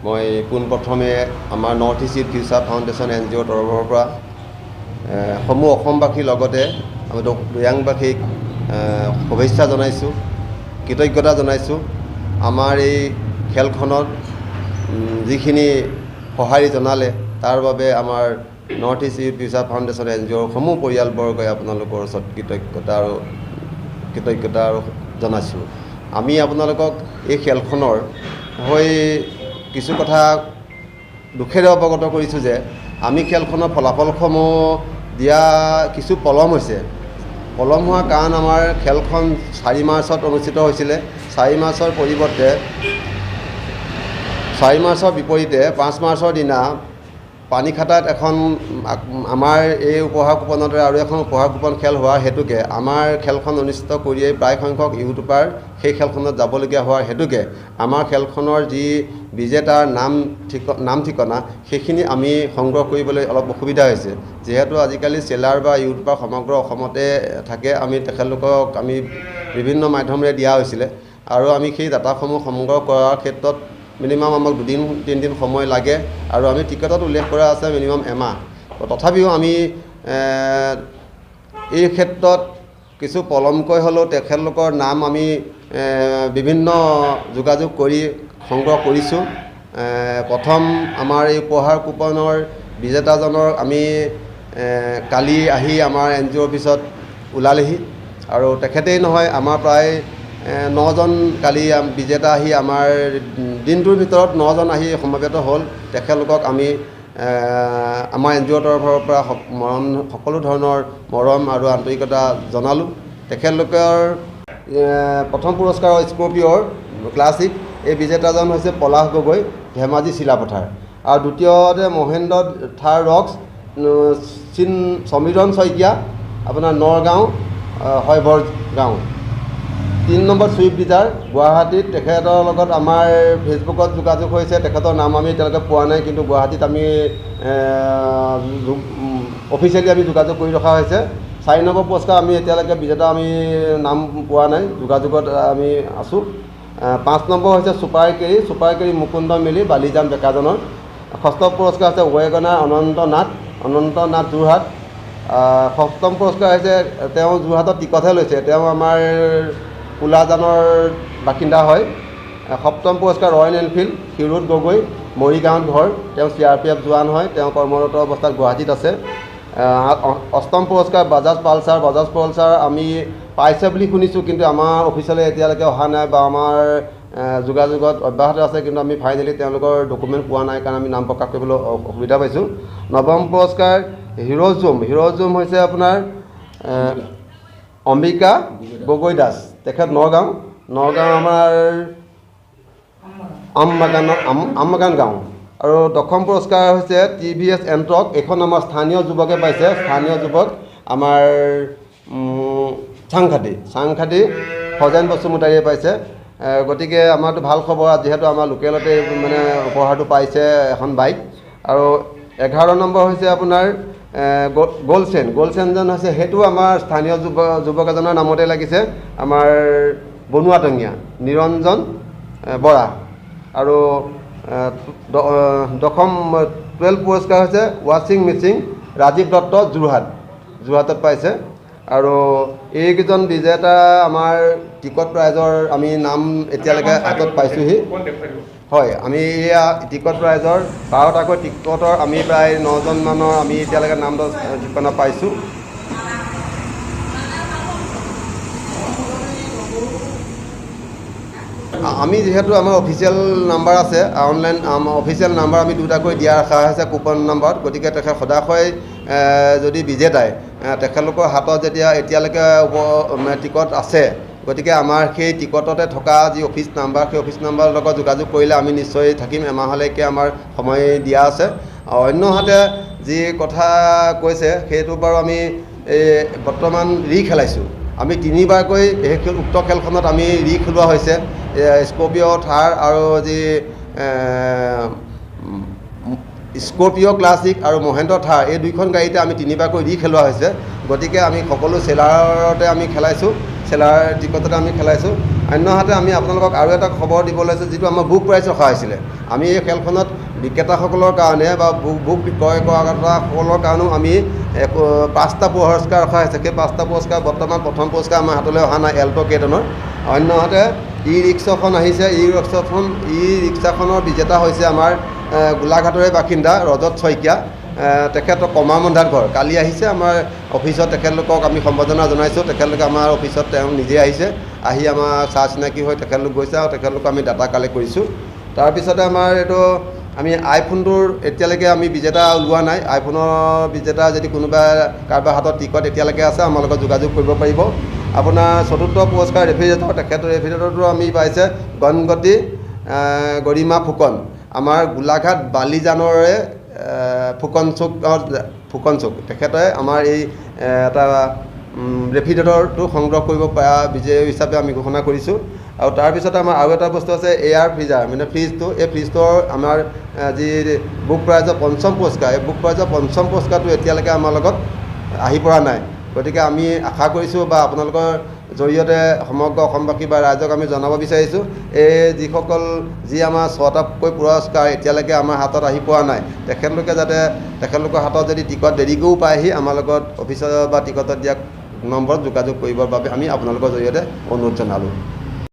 মই পোনপ্ৰথমে আমাৰ north east youth future foundation NGOৰ তৰফৰ পৰা সমূহ অসমবাসীৰ লগতে আমি দৈয়াংবাসীক শুভেচ্ছা জনাইছোঁ, কৃতজ্ঞতা জনাইছোঁ। আমাৰ এই খেলখনত যিখিনি সঁহাৰি জনালে তাৰ বাবে আমাৰ north east youth future foundation NGOৰ সমূহ পৰিয়ালবৰ্গই আপোনালোকৰ ওচৰত কৃতজ্ঞতা জনাইছোঁ। আমি আপোনালোকক এই খেলখনৰ হৈ কিছু কথা দুখেৰে অৱগত কৰিছোঁ যে আমি খেলখনৰ ফলাফলসমূহ দিয়া কিছু পলম হৈছে। পলম হোৱাৰ কাৰণ আমাৰ খেলখন 4 মাৰ্চত অনুষ্ঠিত হৈছিলে। 4 মাৰ্চৰ পৰিৱৰ্তে 4 মাৰ্চৰ বিপৰীতে 5 মাৰ্চৰ দিনা পানীখাটাত এখন আমাৰ এই উপহাৰ কুপনৰ আৰু এখন উপহাৰ কুপন খেল হোৱাৰ হেতুকে আমাৰ খেলখন অনুষ্ঠিত কৰিয়েই প্ৰায় সংখ্যক ইউটিউবাৰ সেই খেলখনত যাবলগীয়া হোৱাৰ হেতুকে আমাৰ খেলখনৰ যি বিজেতাৰ নাম ঠিকনা সেইখিনি আমি সংগ্ৰহ কৰিবলৈ অলপ অসুবিধা হৈছে। যিহেতু আজিকালি চেলাৰ বা ইউটিউবাৰ সমগ্ৰ অসমতে থাকে, আমি তেখেতলোকক আমি বিভিন্ন মাধ্যমেৰে দিয়া হৈছিলে আৰু আমি সেই ডাটাসমূহ সংগ্ৰহ কৰাৰ ক্ষেত্ৰত মিনিমাম আমাক 2-3 দিন সময় লাগে আৰু আমি টিকেটত উল্লেখ কৰা আছে মিনিমাম এমাহ। তথাপিও আমি এই ক্ষেত্ৰত কিছু পলমকৈ হ'লেও তেখেতলোকৰ নাম আমি বিভিন্ন যোগাযোগ কৰি সংগ্ৰহ কৰিছোঁ। প্ৰথম আমাৰ এই উপহাৰ কুপনৰ বিজেতাজনৰ আমি কালি আহি আমাৰ NGO অফিচত ওলালেহি আৰু তেখেতেই নহয় আমাৰ প্ৰায় 9জন কালি বিজেতা আহি আমাৰ দিনটোৰ ভিতৰত 9জন আহি সমবেত হ'ল। তেখেতলোকক আমি আমাৰ NGOৰ তৰফৰ পৰা সকলো ধৰণৰ মৰম আৰু আন্তৰিকতা জনালোঁ। তেখেতলোকৰ প্ৰথম পুৰস্কাৰৰ স্কৰ্পিঅ'ৰ ক্লাছিক এই বিজেতাজন হৈছে পলাশ গগৈ, ধেমাজি চিলাপথাৰ, আৰু দ্বিতীয়তে মহেন্দ্ৰ থাৰ ৰক্স সমীৰণ শইকীয়া আপোনাৰ নগাঁও হয়বৰ গাঁও। 3 নম্বৰ চুইফ্ট ডিজাৰ গুৱাহাটীত, তেখেতৰ লগত আমাৰ ফেচবুকত যোগাযোগ হৈছে। তেখেতৰ নাম আমি এতিয়ালৈকে পোৱা নাই, কিন্তু গুৱাহাটীত আমি অফিচিয়েলি আমি যোগাযোগ কৰি ৰখা হৈছে। 4 নম্বৰ পুৰস্কাৰ আমি এতিয়ালৈকে বিজেতা আমি নাম পোৱা নাই, যোগাযোগত আমি আছোঁ। 5 নম্বৰ হৈছে ছুপাৰ কেৰি মুকুন্দ মিলি বালিজান ডেকাজনৰ। 6ম পুৰস্কাৰ হৈছে ৱেগনাৰ অনন্ত নাথ যোৰহাট। 7ম পুৰস্কাৰ হৈছে তেওঁ যোৰহাটত টিকটহে লৈছে, তেওঁ আমাৰ কোলাজানৰ বাসিন্দা হয়। 7ম পুৰস্কাৰ ৰয়েল এনফিল্ড হিৰোড গগৈ, মৰিগাঁৱত ঘৰ, তেওঁ CRPF জোৱান হয়, তেওঁ কৰ্মৰত অৱস্থাত গুৱাহাটীত আছে। 8ম পুৰস্কাৰ বাজাজ পালচাৰ আমি পাইছে বুলি শুনিছোঁ, কিন্তু আমাৰ অফিচলৈ এতিয়ালৈকে অহা নাই বা আমাৰ যোগাযোগত অব্যাহত আছে, কিন্তু আমি ফাইনেলি তেওঁলোকৰ ডকুমেণ্ট পোৱা নাই কাৰণ আমি নাম প্ৰকাশ কৰিবলৈ অসুবিধা পাইছোঁ। 9ম পুৰস্কাৰ হিৰ'জুম হৈছে আপোনাৰ অম্বিকা গগৈ দাস, তেখেত নগাঁও আমাৰ আমবাগান গাঁও। আৰু 10ম পুৰস্কাৰ হৈছে TVS এণ্ট্ৰক, এইখন আমাৰ স্থানীয় যুৱকে পাইছে, স্থানীয় যুৱক আমাৰ চাংখাতি সজেন বসুমতাৰীয়ে পাইছে। গতিকে আমাৰতো ভাল খবৰ, যিহেতু আমাৰ লোকেলতে মানে উপহাৰটো পাইছে এখন বাইক। আৰু 11 নম্বৰ হৈছে আপোনাৰ গ'লচেনজন হৈছে, সেইটো আমাৰ স্থানীয় যুৱক এজনৰ নামতে লাগিছে, আমাৰ বনুৱাটঙীয়া নিৰঞ্জন বৰা। আৰু 12 পুৰস্কাৰ হৈছে ৱাশ্বিং মেচিন ৰাজীৱ দত্ত যোৰহাটত পাইছে। আৰু এইকেইজন বিজেতা আমাৰ টিকট প্ৰাইজৰ আমি নাম এতিয়ালৈকে হাতত পাইছোঁহি। হয়, আমি এয়া টিকট প্ৰাইজৰ 12টাকৈ টিকটৰ আমি প্ৰায় 9জন মানৰ আমি এতিয়ালৈকে নাম ঠিকনা পাইছোঁ। আমি যিহেতু আমাৰ অফিচিয়েল নাম্বাৰ আছে, অনলাইন অফিচিয়েল নাম্বাৰ আমি 2টাকৈ দিয়া ৰখা হৈছে কুপন নাম্বাৰত। গতিকে তেখেত সদাশয় যদি বিজেতাই তেখেতলোকৰ হাতত যেতিয়া এতিয়ালৈকে টিকট আছে, গতিকে আমাৰ সেই টিকটতে থকা যি অফিচ নাম্বাৰ, সেই অফিচ নাম্বাৰৰ লগত যোগাযোগ কৰিলে আমি নিশ্চয় থাকিম। এমাহলৈকে আমাৰ সময় দিয়া আছে। অন্যহাতে যি কথা কৈছে সেইটো বাৰু আমি বৰ্তমান খেলাইছোঁ। আমি 3বাৰকৈ উক্ত খেলখনত আমি খেলোৱা হৈছে। স্কৰ্পিঅ' থাৰ আৰু যি স্কৰ্পিঅ' ক্লাছিক আৰু মহেন্দ্ৰ থাৰ, এই 2খন গাড়ীতে আমি 3বাৰকৈ খেলোৱা হৈছে। গতিকে আমি সকলো চেলাৰতে আমি খেলাইছোঁ, চেলাৰ টিকটতে আমি খেলাইছোঁ। অন্যহাতে আমি আপোনালোকক আৰু এটা খবৰ দিব লৈছোঁ, যিটো আমাৰ বুক প্ৰাইজ ৰখা হৈছিলে। আমি এই খেলখনত বিক্ৰেতাসকলৰ কাৰণে বা বুক বিক্ৰয় কৰাসকলৰ কাৰণেও আমি 5টা পুৰস্কাৰ ৰখা হৈছে। সেই 5টা পুৰস্কাৰ বৰ্তমান প্ৰথম পুৰস্কাৰ আমাৰ হাতলৈ অহা নাই এল্টো কেইটনৰ, অন্যহাতে ই ৰিক্সাখন আহিছে। ই ৰিক্সাখনৰ বিজেতা হৈছে আমাৰ গোলাঘাটৰে বাসিন্দা ৰজত শইকীয়া, তেখেতৰ কমাৰবন্ধাত ঘৰ। কালি আহিছে আমাৰ অফিচত, তেখেতলোকক আমি সম্বৰ্ধনা জনাইছোঁ। তেখেতলোকে আমাৰ অফিচত তেওঁ নিজে আহিছে, আহি আমাৰ চাহ চিনাকি হৈ তেখেতলোক গৈছে আৰু তেখেতলোকক আমি ডাটা কালেক্ট কৰিছোঁ। তাৰপিছতে আমাৰ এইটো আমি আইফোনটোৰ এতিয়ালৈকে আমি বিজেতা ওলোৱা নাই। আইফোনৰ বিজেতা যদি কোনোবা কাৰোবাৰ হাতত টিকট এতিয়ালৈকে আছে আমাৰ লগত যোগাযোগ কৰিব পাৰিব। আপোনাৰ 4ৰ্থ পুৰস্কাৰ ৰেফ্ৰিজাৰেটৰ, তেখেতৰ ৰেফ্ৰিজাৰেটৰটো আমি পাইছে গণগতি গৰিমা ফুকন, আমাৰ গোলাঘাট বালিজানৰে ফুকন চুক তেখেতে আমাৰ এই এটা ৰেফ্ৰিজাৰেটৰটো সংগ্ৰহ কৰিব পৰা বিজয়ী হিচাপে আমি ঘোষণা কৰিছোঁ। আৰু তাৰপিছতে আমাৰ আৰু এটা বস্তু আছে এয়াৰ ফ্ৰিজাৰ, মানে ফ্ৰিজটো। এই ফ্ৰিজটোৰ আমাৰ যি বুক প্ৰাইজৰ 5ম পুৰস্কাৰ, এই বুক প্ৰাইজৰ 5ম পুৰস্কাৰটো এতিয়ালৈকে আমাৰ লগত আহি পৰা নাই। গতিকে আমি আশা কৰিছোঁ বা আপোনালোকৰ জৰিয়তে সমগ্ৰ অসমবাসী বা ৰাইজক আমি জনাব বিচাৰিছোঁ, এই যি আমাৰ 6টাকৈ পুৰস্কাৰ এতিয়ালৈকে আমাৰ হাতত আহি পোৱা নাই, তেখেতলোকৰ হাতত যদি টিকট দেৰিকৈও পায়হি আমাৰ লগত অফিচৰ বা টিকটত দিয়া নম্বৰত যোগাযোগ কৰিবৰ বাবে আমি আপোনালোকৰ জৰিয়তে অনুৰোধ জনালোঁ।